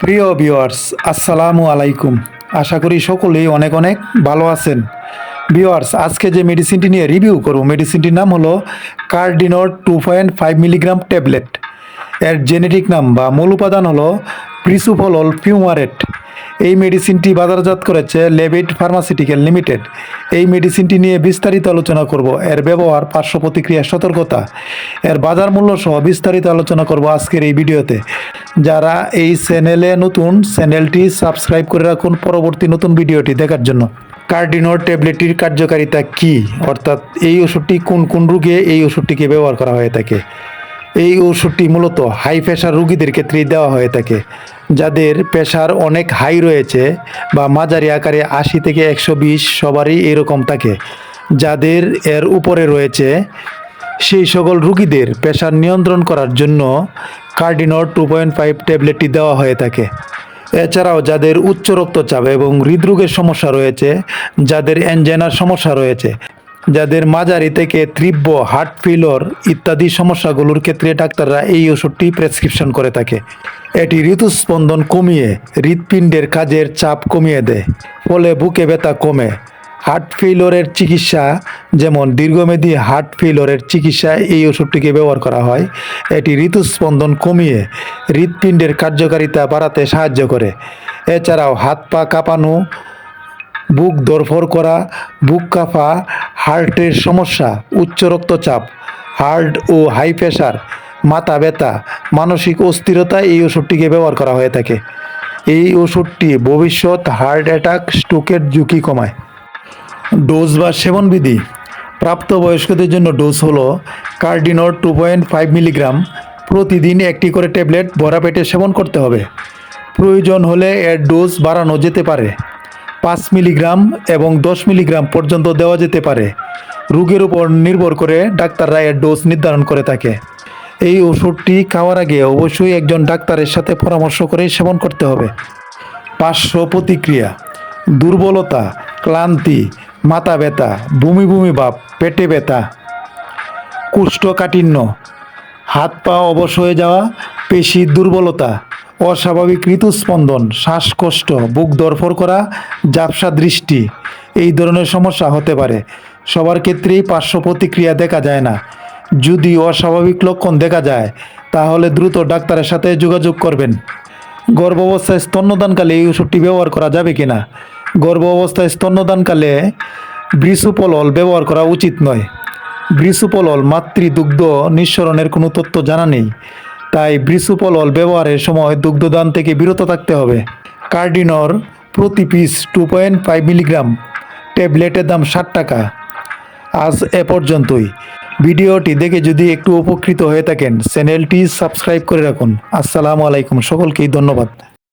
প্রিয় ভিউয়ার্স, আসসালামু আলাইকুম। আশা করি সকলেই অনেক অনেক ভালো আছেন। ভিউয়ার্স, আজকে যে মেডিসিনটি নিয়ে রিভিউ করব, মেডিসিনটির নাম হলো কার্ডিনর 2.5 মিলিগ্রাম ট্যাবলেট। এর জেনেটিক নাম বা মূল উপাদান হলো প্রিসুফলল ফিউমারেট। এই মেডিসিনটি বাজারজাত করেছে লেভিট ফার্মাসিউটিক্যাল লিমিটেড। এই মেডিসিনটি নিয়ে বিস্তারিত আলোচনা করব, এর ব্যবহার, পার্শ্ব প্রতিক্রিয়া, সতর্কতা, এর বাজার মূল্য সহ বিস্তারিত আলোচনা করব আজকের এই ভিডিওতে। যারা এই চ্যানেলে নতুন, চ্যানেলটি সাবস্ক্রাইব করে রাখুন পরবর্তী নতুন ভিডিওটি দেখার জন্য। কার্ডিনর ট্যাবলেটটির কার্যকারিতা কি, অর্থাৎ এই ওষুধটি কোন কোন রোগে এই ওষুধটিকে ব্যবহার করা হয়ে থাকে। এই ওষুধটি মূলত হাই প্রেশার রোগীদের ক্ষেত্রে দেওয়া হয়ে থাকে, যাদের প্রেশার অনেক হাই রয়েছে বা মাঝারি আকারে 80 থেকে 120 সবারই এরকম থাকে। যাদের এর উপরে রয়েছে সেই সকল রোগীদের প্রেশার নিয়ন্ত্রণ করার জন্য কার্ডিনর 2.5 ট্যাবলেটটি দেওয়া হয়ে থাকে। এছাড়াও যাদের উচ্চ রক্তচাপ এবং হৃদরোগের সমস্যা রয়েছে, যাদের অ্যানজাইনার সমস্যা রয়েছে, যাদের মাঝারি থেকে তীব্র হার্ট ফেলিওর ইত্যাদি সমস্যাগুলোর ক্ষেত্রে ডাক্তাররা এই ওষুধটি প্রেসক্রিপশন করে থাকে। এটি হৃদস্পন্দন কমিয়ে হৃৎপিণ্ডের কাজের চাপ কমিয়ে দেয়, ফলে বুকে ব্যথা কমে। হার্ট ফেলিওরের চিকিৎসা, যেমন দীর্ঘমেয়াদী হার্ট ফেলিওরের চিকিৎসায় এই ওষুধটিকে ব্যবহার করা হয়। এটি হৃদস্পন্দন কমিয়ে হৃৎপিণ্ডের কার্যকারিতা বাড়াতে সাহায্য করে। এছাড়াও হাত পা কাঁপানো, বুক ধড়ফড় করা, বুক কাঁপা, হার্টের সমস্যা, উচ্চ রক্তচাপ, হার্ট ও হাই প্রেশার, মাথা ব্যথা, মানসিক অস্থিরতা এই ওষুধটিকে ব্যবহার করা হয়ে থাকে। এই ওষুধটি ভবিষ্যৎ হার্ট অ্যাটাক, স্ট্রোকের ঝুঁকি কমায়। ডোজ বা সেবনবিধি। প্রাপ্তবয়স্কদের জন্য ডোজ হলো কার্ডিনর 2.5 মিলিগ্রাম প্রতিদিন একটি করে ট্যাবলেট ভরা পেটে সেবন করতে হবে। প্রয়োজন হলে এর ডোজ বাড়ানো যেতে পারে। 5 মিলিগ্রাম এবং 10 মিলিগ্রাম পর্যন্ত দেওয়া যেতে পারে। রোগের উপর নির্ভর করে ডাক্তাররা এর ডোজ নির্ধারণ করে থাকে। এই ওষুধটি খাওয়ার আগে অবশ্যই একজন ডাক্তারের সাথে পরামর্শ করে সেবন করতে হবে। পার্শ্ব প্রতিক্রিয়া: দুর্বলতা, ক্লান্তি, মাথা ব্যথা, বমি বমি ভাব, পেটে ব্যথা, কোষ্ঠকাঠিন্য, হাত পা অবশ হয়ে যাওয়া, পেশির দুর্বলতা, অস্বাভাবিক ঋতুস্পন্দন, শ্বাসকষ্ট, বুক ধড়ফড় করা, ঝাপসা দৃষ্টি এই ধরনের সমস্যা হতে পারে। সবার ক্ষেত্রেই পার্শ্ব প্রতিক্রিয়া দেখা যায় না। যদি অস্বাভাবিক লক্ষণ দেখা যায় তাহলে দ্রুত ডাক্তারের সাথে যোগাযোগ করবেন। গর্ভাবস্থায় স্তন্যদানকালে এই ওষুধটি ব্যবহার করা যাবে কিনা। গর্ভাবস্থায় স্তন্যদানকালে ব্রিসুপলল ব্যবহার করা উচিত নয়। ব্রিসুপলল মাতৃদুগ্ধ নিঃসরণের কোনো তথ্য জানা নেই, তাই ব্রিসুপলল ব্যবহারের সময় দুগ্ধদান থেকে বিরত থাকতে হবে। কার্ডিনর প্রতি পিস 2.5 মিলিগ্রাম ট্যাবলেটের দাম 60 টাকা। আজ এ পর্যন্তই। ভিডিওটি দেখে যদি একটু উপকৃত হয়ে থাকেন, চ্যানেলটি সাবস্ক্রাইব করে রাখুন। আসসালামু আলাইকুম, সকলকেই ধন্যবাদ।